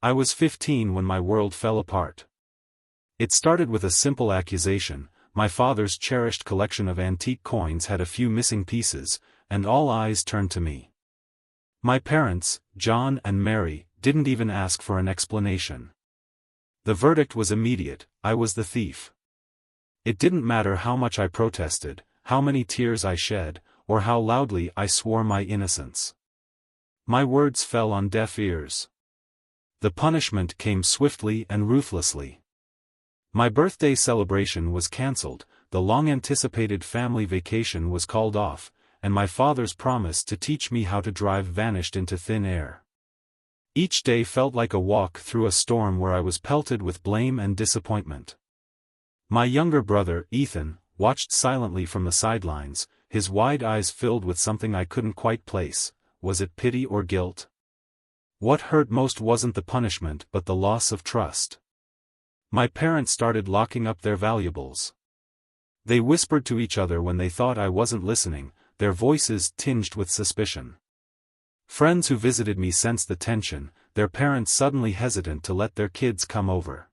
I was 15 when my world fell apart. It started with a simple accusation. My father's cherished collection of antique coins had a few missing pieces, and all eyes turned to me. My parents, John and Mary, didn't even ask for an explanation. The verdict was immediate: I was the thief. It didn't matter how much I protested, how many tears I shed, or how loudly I swore my innocence. My words fell on deaf ears. The punishment came swiftly and ruthlessly. My birthday celebration was cancelled, the long-anticipated family vacation was called off, and my father's promise to teach me how to drive vanished into thin air. Each day felt like a walk through a storm where I was pelted with blame and disappointment. My younger brother, Ethan, watched silently from the sidelines, his wide eyes filled with something I couldn't quite place. Was it pity or guilt? What hurt most wasn't the punishment but the loss of trust. My parents started locking up their valuables. They whispered to each other when they thought I wasn't listening, their voices tinged with suspicion. Friends who visited me sensed the tension, their parents suddenly hesitant to let their kids come over.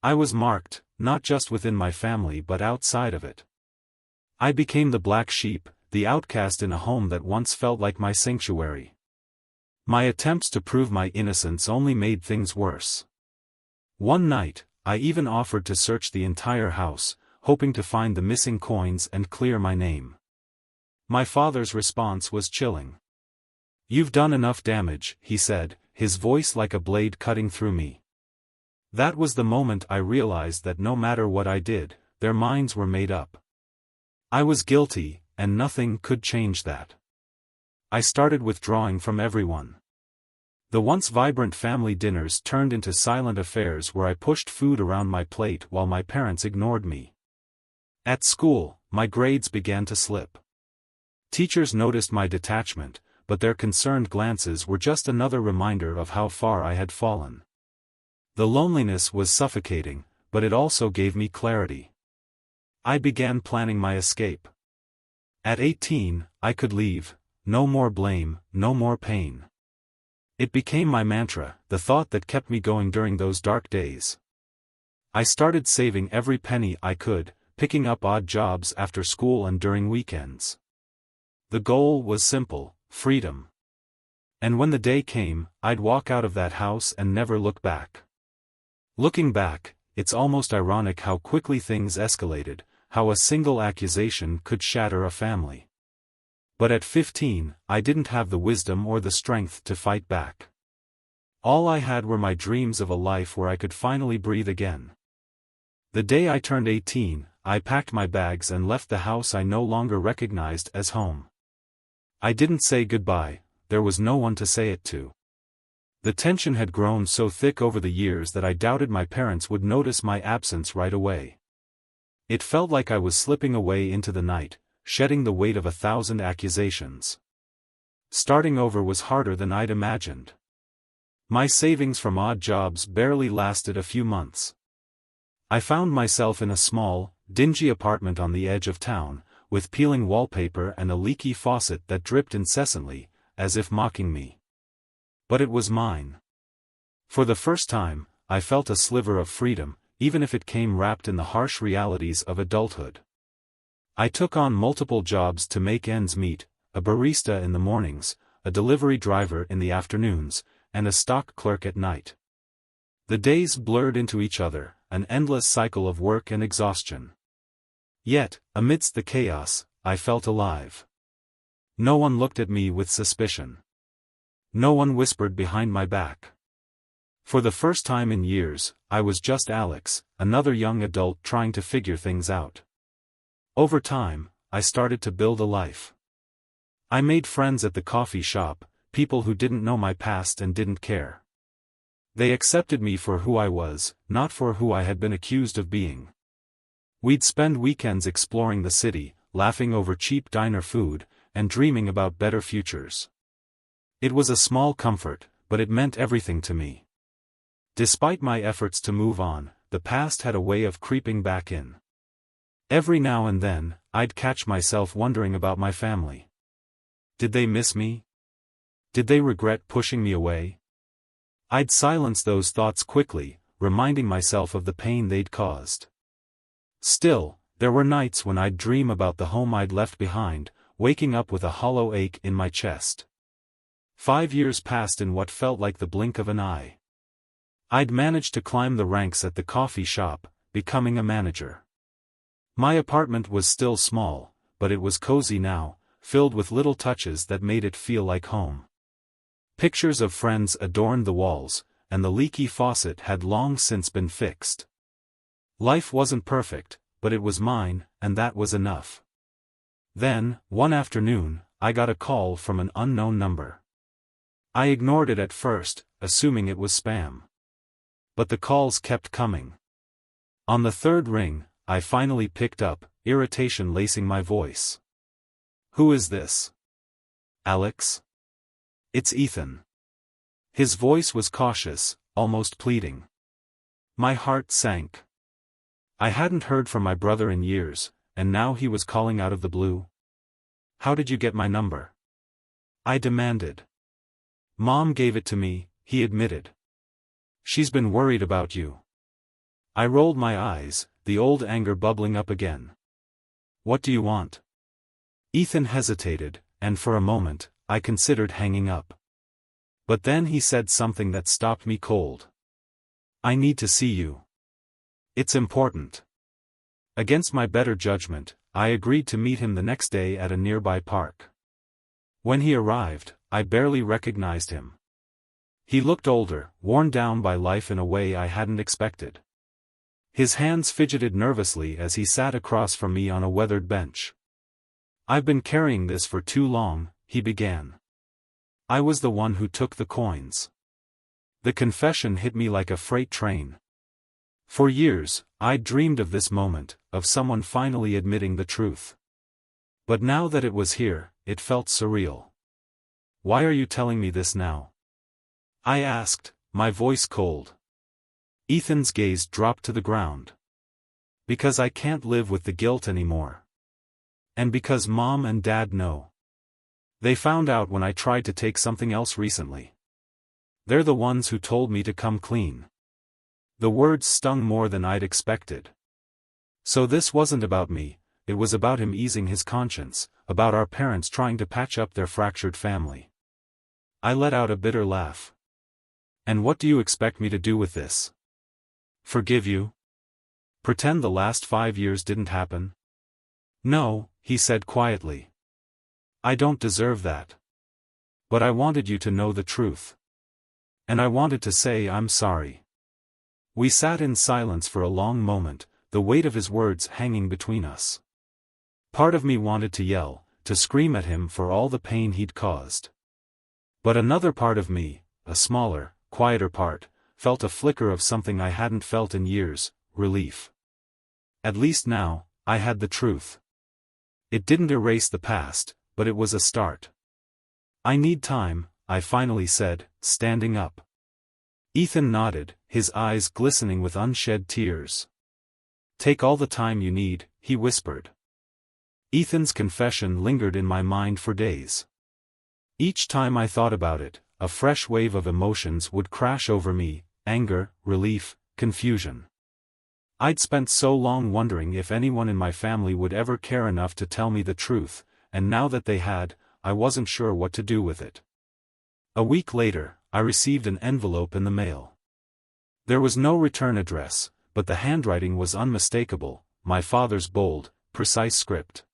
I was marked, not just within my family but outside of it. I became the black sheep, the outcast in a home that once felt like my sanctuary. My attempts to prove my innocence only made things worse. One night, I even offered to search the entire house, hoping to find the missing coins and clear my name. My father's response was chilling. "You've done enough damage," he said, his voice like a blade cutting through me. That was the moment I realized that no matter what I did, their minds were made up. I was guilty, and nothing could change that. I started withdrawing from everyone. The once vibrant family dinners turned into silent affairs where I pushed food around my plate while my parents ignored me. At school, my grades began to slip. Teachers noticed my detachment, but their concerned glances were just another reminder of how far I had fallen. The loneliness was suffocating, but it also gave me clarity. I began planning my escape. At 18, I could leave. No more blame, no more pain. It became my mantra, the thought that kept me going during those dark days. I started saving every penny I could, picking up odd jobs after school and during weekends. The goal was simple: freedom. And when the day came, I'd walk out of that house and never look back. Looking back, it's almost ironic how quickly things escalated, how a single accusation could shatter a family. But at 15, I didn't have the wisdom or the strength to fight back. All I had were my dreams of a life where I could finally breathe again. The day I turned 18, I packed my bags and left the house I no longer recognized as home. I didn't say goodbye, there was no one to say it to. The tension had grown so thick over the years that I doubted my parents would notice my absence right away. It felt like I was slipping away into the night, shedding the weight of 1,000 accusations. Starting over was harder than I'd imagined. My savings from odd jobs barely lasted a few months. I found myself in a small, dingy apartment on the edge of town, with peeling wallpaper and a leaky faucet that dripped incessantly, as if mocking me. But it was mine. For the first time, I felt a sliver of freedom, even if it came wrapped in the harsh realities of adulthood. I took on multiple jobs to make ends meet: a barista in the mornings, a delivery driver in the afternoons, and a stock clerk at night. The days blurred into each other, an endless cycle of work and exhaustion. Yet, amidst the chaos, I felt alive. No one looked at me with suspicion. No one whispered behind my back. For the first time in years, I was just Alex, another young adult trying to figure things out. Over time, I started to build a life. I made friends at the coffee shop, people who didn't know my past and didn't care. They accepted me for who I was, not for who I had been accused of being. We'd spend weekends exploring the city, laughing over cheap diner food, and dreaming about better futures. It was a small comfort, but it meant everything to me. Despite my efforts to move on, the past had a way of creeping back in. Every now and then, I'd catch myself wondering about my family. Did they miss me? Did they regret pushing me away? I'd silence those thoughts quickly, reminding myself of the pain they'd caused. Still, there were nights when I'd dream about the home I'd left behind, waking up with a hollow ache in my chest. 5 years passed in what felt like the blink of an eye. I'd managed to climb the ranks at the coffee shop, becoming a manager. My apartment was still small, but it was cozy now, filled with little touches that made it feel like home. Pictures of friends adorned the walls, and the leaky faucet had long since been fixed. Life wasn't perfect, but it was mine, and that was enough. Then, one afternoon, I got a call from an unknown number. I ignored it at first, assuming it was spam. But the calls kept coming. On the third ring, I finally picked up, irritation lacing my voice. "Who is this?" "Alex?" "It's Ethan." His voice was cautious, almost pleading. My heart sank. I hadn't heard from my brother in years, and now he was calling out of the blue. "How did you get my number?" I demanded. "Mom gave it to me," he admitted. "She's been worried about you." I rolled my eyes, the old anger bubbling up again. "What do you want?" Ethan hesitated, and for a moment, I considered hanging up. But then he said something that stopped me cold. "I need to see you. It's important." Against my better judgment, I agreed to meet him the next day at a nearby park. When he arrived, I barely recognized him. He looked older, worn down by life in a way I hadn't expected. His hands fidgeted nervously as he sat across from me on a weathered bench. "I've been carrying this for too long," he began. "I was the one who took the coins." The confession hit me like a freight train. For years, I'd dreamed of this moment, of someone finally admitting the truth. But now that it was here, it felt surreal. "Why are you telling me this now?" I asked, my voice cold. Ethan's gaze dropped to the ground. "Because I can't live with the guilt anymore. And because Mom and Dad know. They found out when I tried to take something else recently. They're the ones who told me to come clean." The words stung more than I'd expected. So this wasn't about me, it was about him easing his conscience, about our parents trying to patch up their fractured family. I let out a bitter laugh. "And what do you expect me to do with this? Forgive you? Pretend the last 5 years didn't happen?" "No," he said quietly. "I don't deserve that. But I wanted you to know the truth. And I wanted to say I'm sorry." We sat in silence for a long moment, the weight of his words hanging between us. Part of me wanted to yell, to scream at him for all the pain he'd caused. But another part of me, a smaller, quieter part, felt a flicker of something I hadn't felt in years, relief. At least now, I had the truth. It didn't erase the past, but it was a start. "I need time," I finally said, standing up. Ethan nodded, his eyes glistening with unshed tears. "Take all the time you need," he whispered. Ethan's confession lingered in my mind for days. Each time I thought about it, a fresh wave of emotions would crash over me, anger, relief, confusion. I'd spent so long wondering if anyone in my family would ever care enough to tell me the truth, and now that they had, I wasn't sure what to do with it. A week later, I received an envelope in the mail. There was no return address, but the handwriting was unmistakable, my father's bold, precise script.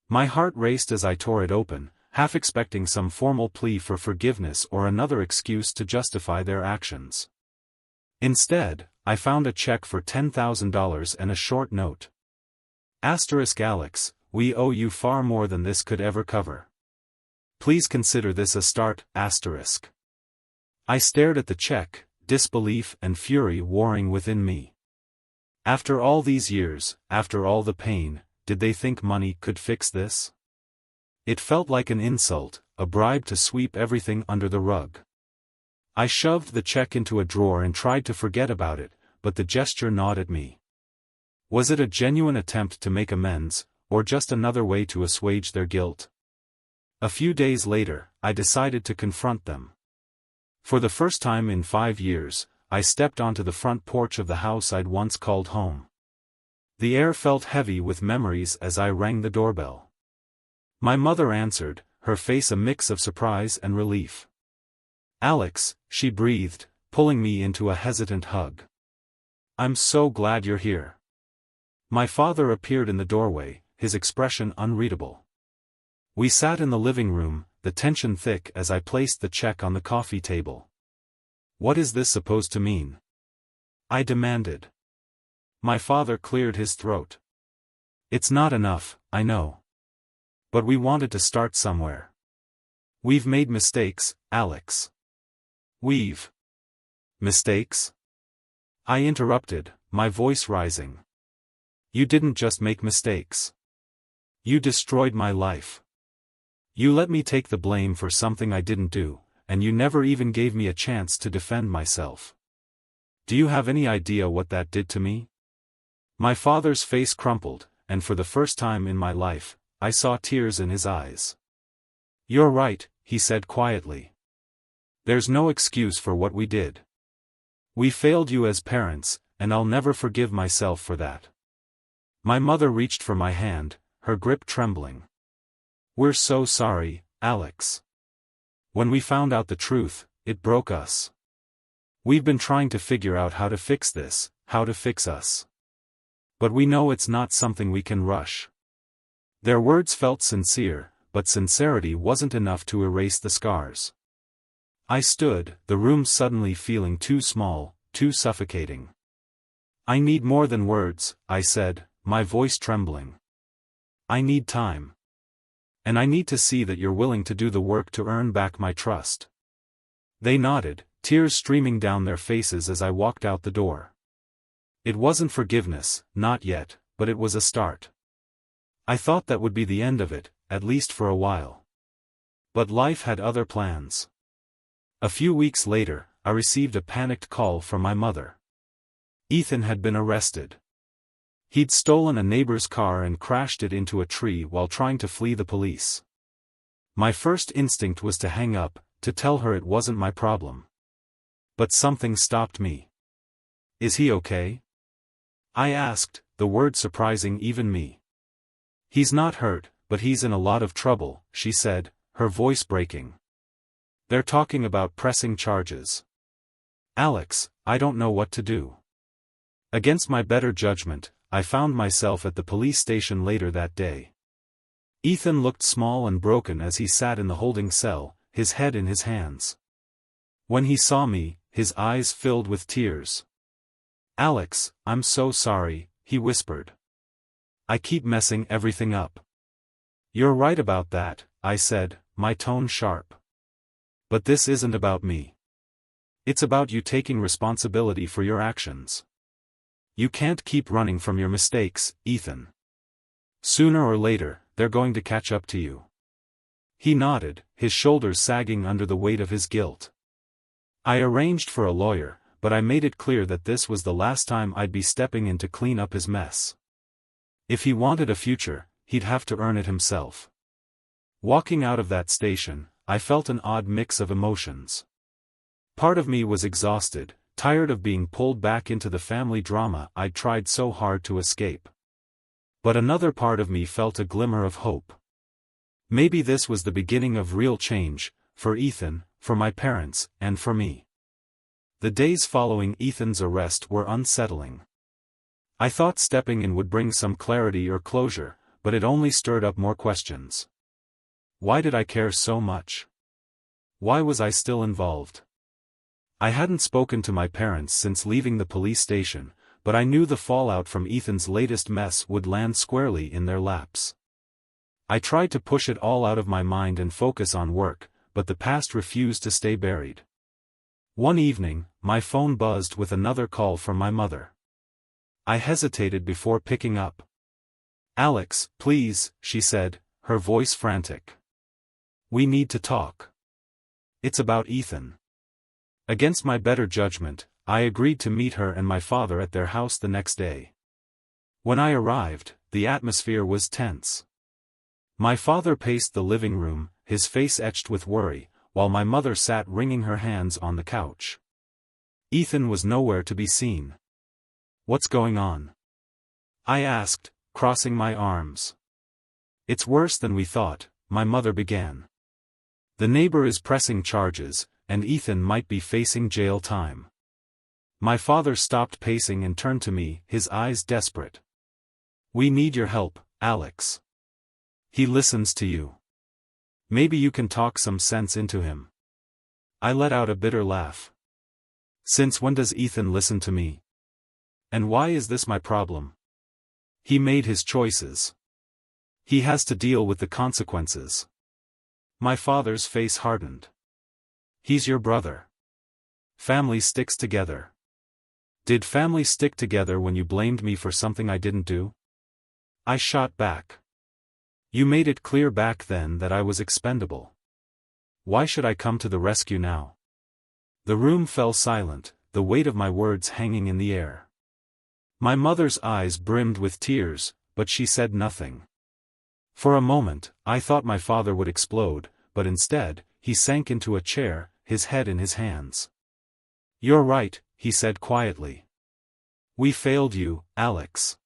My heart raced as I tore it open, half expecting some formal plea for forgiveness or another excuse to justify their actions. Instead, I found a check for $10,000 and a short note. "Alex, we owe you far more than this could ever cover. Please consider this a start, **. I stared at the check, disbelief and fury warring within me. After all these years, after all the pain, did they think money could fix this? It felt like an insult, a bribe to sweep everything under the rug. I shoved the check into a drawer and tried to forget about it, but the gesture gnawed at me. Was it a genuine attempt to make amends, or just another way to assuage their guilt? A few days later, I decided to confront them. For the first time in 5 years, I stepped onto the front porch of the house I'd once called home. The air felt heavy with memories as I rang the doorbell. My mother answered, her face a mix of surprise and relief. "Alex," she breathed, pulling me into a hesitant hug. "I'm so glad you're here." My father appeared in the doorway, his expression unreadable. We sat in the living room, the tension thick as I placed the check on the coffee table. "What is this supposed to mean?" I demanded. My father cleared his throat. "It's not enough, I know. But we wanted to start somewhere. We've made mistakes, Alex." "We've mistakes?" I interrupted, my voice rising. "You didn't just make mistakes. You destroyed my life. You let me take the blame for something I didn't do, and you never even gave me a chance to defend myself. Do you have any idea what that did to me?" My father's face crumpled, and for the first time in my life, I saw tears in his eyes. "You're right," he said quietly. "There's no excuse for what we did. We failed you as parents, and I'll never forgive myself for that." My mother reached for my hand, her grip trembling. "We're so sorry, Alex. When we found out the truth, it broke us. We've been trying to figure out how to fix this, how to fix us. But we know it's not something we can rush." Their words felt sincere, but sincerity wasn't enough to erase the scars. I stood, the room suddenly feeling too small, too suffocating. "I need more than words," I said, my voice trembling. "I need time. And I need to see that you're willing to do the work to earn back my trust." They nodded, tears streaming down their faces as I walked out the door. It wasn't forgiveness, not yet, but it was a start. I thought that would be the end of it, at least for a while. But life had other plans. A few weeks later, I received a panicked call from my mother. Ethan had been arrested. He'd stolen a neighbor's car and crashed it into a tree while trying to flee the police. My first instinct was to hang up, to tell her it wasn't my problem. But something stopped me. "Is he okay?" I asked, the word surprising even me. "He's not hurt, but he's in a lot of trouble," she said, her voice breaking. "They're talking about pressing charges. Alex, I don't know what to do." Against my better judgment, I found myself at the police station later that day. Ethan looked small and broken as he sat in the holding cell, his head in his hands. When he saw me, his eyes filled with tears. "Alex, I'm so sorry," he whispered. "I keep messing everything up." "You're right about that," I said, my tone sharp. "But this isn't about me. It's about you taking responsibility for your actions. You can't keep running from your mistakes, Ethan. Sooner or later, they're going to catch up to you." He nodded, his shoulders sagging under the weight of his guilt. I arranged for a lawyer, but I made it clear that this was the last time I'd be stepping in to clean up his mess. If he wanted a future, he'd have to earn it himself. Walking out of that station, I felt an odd mix of emotions. Part of me was exhausted, tired of being pulled back into the family drama I'd tried so hard to escape. But another part of me felt a glimmer of hope. Maybe this was the beginning of real change, for Ethan, for my parents, and for me. The days following Ethan's arrest were unsettling. I thought stepping in would bring some clarity or closure, but it only stirred up more questions. Why did I care so much? Why was I still involved? I hadn't spoken to my parents since leaving the police station, but I knew the fallout from Ethan's latest mess would land squarely in their laps. I tried to push it all out of my mind and focus on work, but the past refused to stay buried. One evening, my phone buzzed with another call from my mother. I hesitated before picking up. "Alex, please," she said, her voice frantic. "We need to talk. It's about Ethan." Against my better judgment, I agreed to meet her and my father at their house the next day. When I arrived, the atmosphere was tense. My father paced the living room, his face etched with worry, while my mother sat wringing her hands on the couch. Ethan was nowhere to be seen. "What's going on?" I asked, crossing my arms. "It's worse than we thought," my mother began. "The neighbor is pressing charges, and Ethan might be facing jail time." My father stopped pacing and turned to me, his eyes desperate. "We need your help, Alex. He listens to you. Maybe you can talk some sense into him." I let out a bitter laugh. "Since when does Ethan listen to me? And why is this my problem? He made his choices. He has to deal with the consequences." My father's face hardened. "He's your brother. Family sticks together. Did family stick together when you blamed me for something I didn't do?" I shot back. "You made it clear back then that I was expendable. Why should I come to the rescue now?" The room fell silent, the weight of my words hanging in the air. My mother's eyes brimmed with tears, but she said nothing. For a moment, I thought my father would explode, but instead, he sank into a chair, his head in his hands. "You're right," he said quietly. "We failed you, Alex.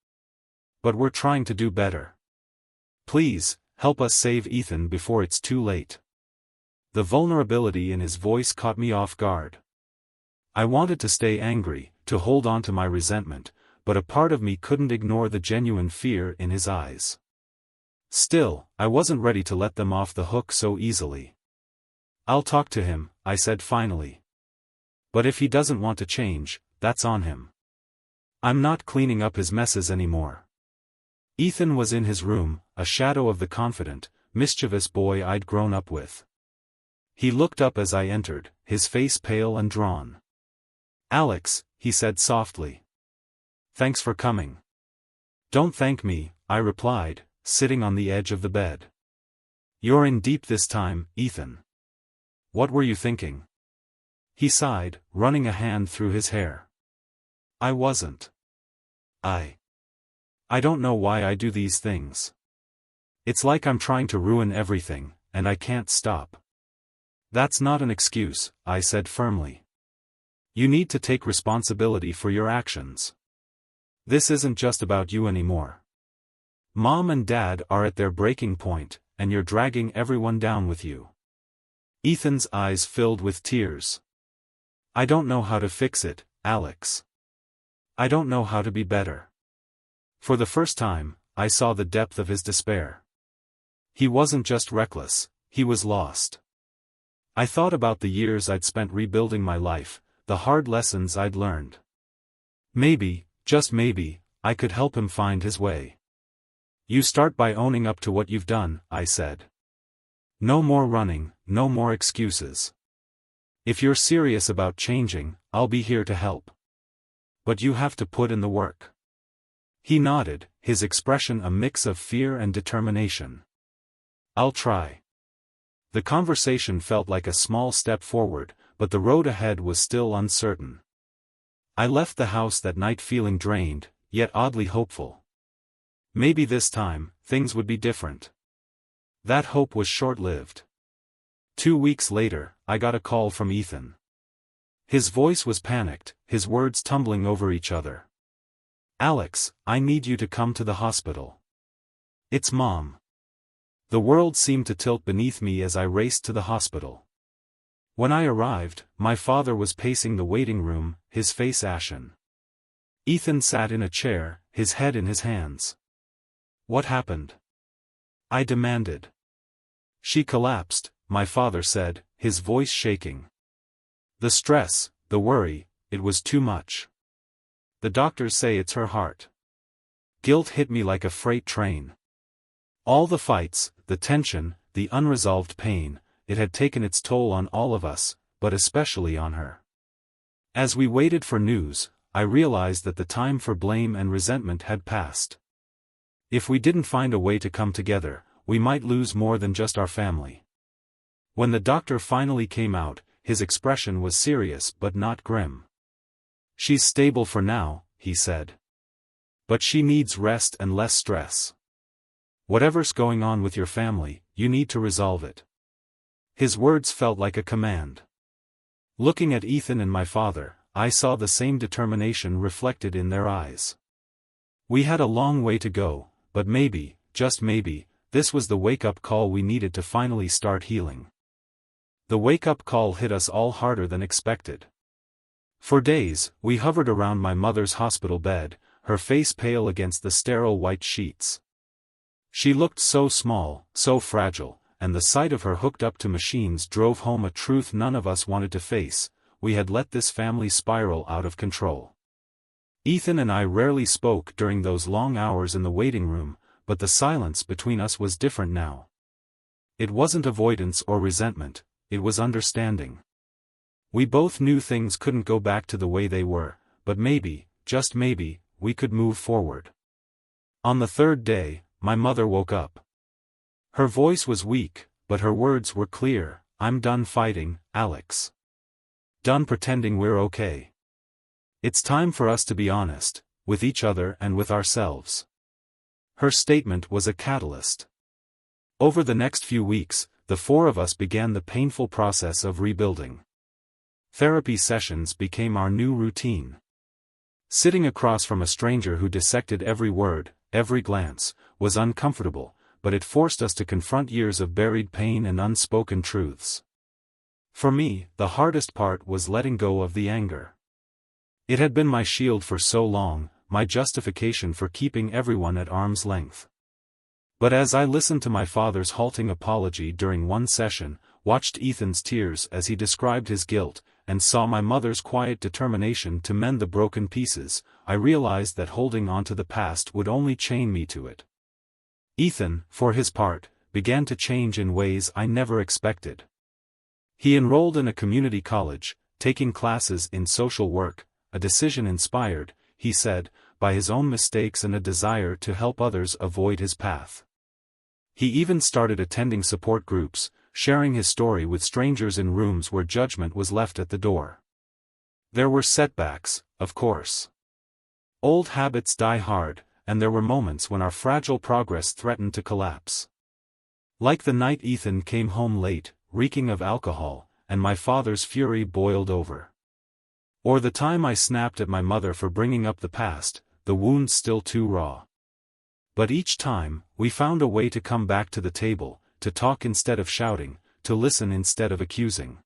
But we're trying to do better. Please, help us save Ethan before it's too late." The vulnerability in his voice caught me off guard. I wanted to stay angry, to hold on to my resentment, but a part of me couldn't ignore the genuine fear in his eyes. Still, I wasn't ready to let them off the hook so easily. "I'll talk to him," I said finally. "But if he doesn't want to change, that's on him. I'm not cleaning up his messes anymore." Ethan was in his room, a shadow of the confident, mischievous boy I'd grown up with. He looked up as I entered, his face pale and drawn. "Alex," he said softly. "Thanks for coming." "Don't thank me," I replied, sitting on the edge of the bed. "You're in deep this time, Ethan. What were you thinking?" He sighed, running a hand through his hair. "I wasn't. I don't know why I do these things. It's like I'm trying to ruin everything, and I can't stop." "That's not an excuse," I said firmly. "You need to take responsibility for your actions. This isn't just about you anymore. Mom and Dad are at their breaking point, and you're dragging everyone down with you." Ethan's eyes filled with tears. "I don't know how to fix it, Alex. I don't know how to be better." For the first time, I saw the depth of his despair. He wasn't just reckless, he was lost. I thought about the years I'd spent rebuilding my life, the hard lessons I'd learned. Maybe, just maybe, I could help him find his way. "You start by owning up to what you've done," I said. "No more running, no more excuses. If you're serious about changing, I'll be here to help. But you have to put in the work." He nodded, his expression a mix of fear and determination. "I'll try." The conversation felt like a small step forward, but the road ahead was still uncertain. I left the house that night feeling drained, yet oddly hopeful. Maybe this time, things would be different. That hope was short-lived. 2 weeks later, I got a call from Ethan. His voice was panicked, his words tumbling over each other. "Alex, I need you to come to the hospital. It's Mom." The world seemed to tilt beneath me as I raced to the hospital. When I arrived, my father was pacing the waiting room, his face ashen. Ethan sat in a chair, his head in his hands. "What happened?" I demanded. "She collapsed," my father said, his voice shaking. "The stress, the worry, it was too much. The doctors say it's her heart." Guilt hit me like a freight train. All the fights, the tension, the unresolved pain, it had taken its toll on all of us, but especially on her. As we waited for news, I realized that the time for blame and resentment had passed. If we didn't find a way to come together, we might lose more than just our family. When the doctor finally came out, his expression was serious but not grim. "She's stable for now," he said. "But she needs rest and less stress. Whatever's going on with your family, you need to resolve it. His words felt like a command. Looking at Ethan and my father, I saw the same determination reflected in their eyes. We had a long way to go, but maybe, just maybe, this was the wake-up call we needed to finally start healing. The wake-up call hit us all harder than expected. For days, we hovered around my mother's hospital bed, her face pale against the sterile white sheets. She looked so small, so fragile, and the sight of her hooked up to machines drove home a truth none of us wanted to face: we had let this family spiral out of control. Ethan and I rarely spoke during those long hours in the waiting room, but the silence between us was different now. It wasn't avoidance or resentment, it was understanding. We both knew things couldn't go back to the way they were, but maybe, just maybe, we could move forward. On the third day, my mother woke up. Her voice was weak, but her words were clear: "I'm done fighting, Alex. Done pretending we're okay. It's time for us to be honest, with each other and with ourselves." Her statement was a catalyst. Over the next few weeks, the four of us began the painful process of rebuilding. Therapy sessions became our new routine. Sitting across from a stranger who dissected every word, every glance, was uncomfortable, but it forced us to confront years of buried pain and unspoken truths. For me, the hardest part was letting go of the anger. It had been my shield for so long, my justification for keeping everyone at arm's length. But as I listened to my father's halting apology during one session, watched Ethan's tears as he described his guilt, and saw my mother's quiet determination to mend the broken pieces, I realized that holding on to the past would only chain me to it. Ethan, for his part, began to change in ways I never expected. He enrolled in a community college, taking classes in social work, a decision inspired, he said, by his own mistakes and a desire to help others avoid his path. He even started attending support groups, sharing his story with strangers in rooms where judgment was left at the door. There were setbacks, of course. Old habits die hard, and there were moments when our fragile progress threatened to collapse. Like the night Ethan came home late, reeking of alcohol, and my father's fury boiled over. Or the time I snapped at my mother for bringing up the past, the wounds still too raw. But each time, we found a way to come back to the table, to talk instead of shouting, to listen instead of accusing.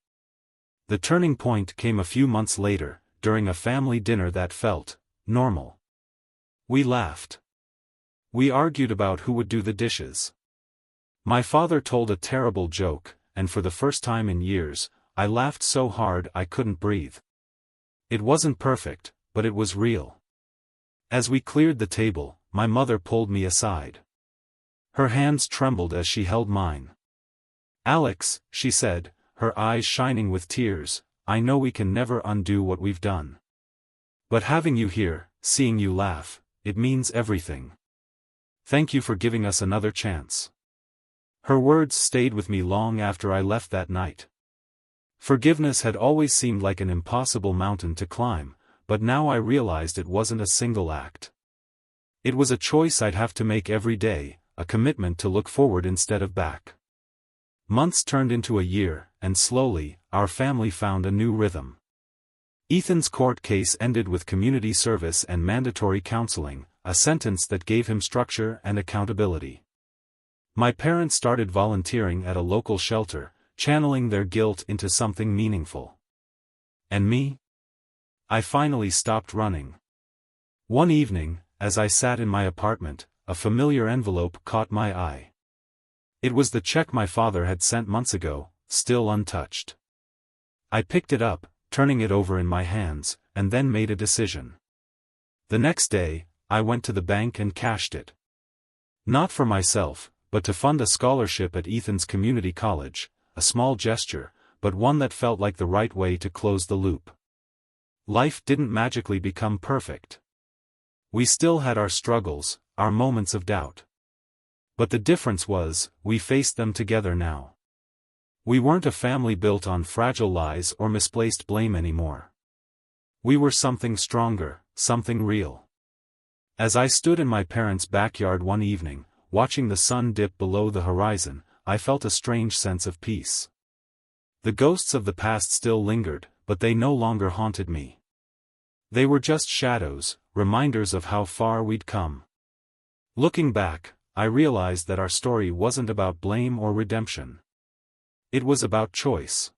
The turning point came a few months later, during a family dinner that felt normal. We laughed. We argued about who would do the dishes. My father told a terrible joke, and for the first time in years, I laughed so hard I couldn't breathe. It wasn't perfect, but it was real. As we cleared the table, my mother pulled me aside. Her hands trembled as she held mine. "Alex," she said, her eyes shining with tears, "I know we can never undo what we've done. But having you here, seeing you laugh, it means everything. Thank you for giving us another chance." Her words stayed with me long after I left that night. Forgiveness had always seemed like an impossible mountain to climb, but now I realized it wasn't a single act. It was a choice I'd have to make every day, a commitment to look forward instead of back. Months turned into a year, and slowly, our family found a new rhythm. Ethan's court case ended with community service and mandatory counseling, a sentence that gave him structure and accountability. My parents started volunteering at a local shelter, channeling their guilt into something meaningful. And me? I finally stopped running. One evening, as I sat in my apartment, a familiar envelope caught my eye. It was the check my father had sent months ago, still untouched. I picked it up, turning it over in my hands, and then made a decision. The next day, I went to the bank and cashed it. Not for myself, but to fund a scholarship at Ethan's community college, a small gesture, but one that felt like the right way to close the loop. Life didn't magically become perfect. We still had our struggles, our moments of doubt. But the difference was, we faced them together now. We weren't a family built on fragile lies or misplaced blame anymore. We were something stronger, something real. As I stood in my parents' backyard one evening, watching the sun dip below the horizon, I felt a strange sense of peace. The ghosts of the past still lingered, but they no longer haunted me. They were just shadows, reminders of how far we'd come. Looking back, I realized that our story wasn't about blame or redemption. It was about choice.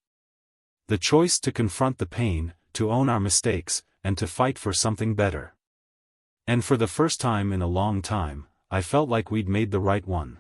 The choice to confront the pain, to own our mistakes, and to fight for something better. And for the first time in a long time, I felt like we'd made the right one.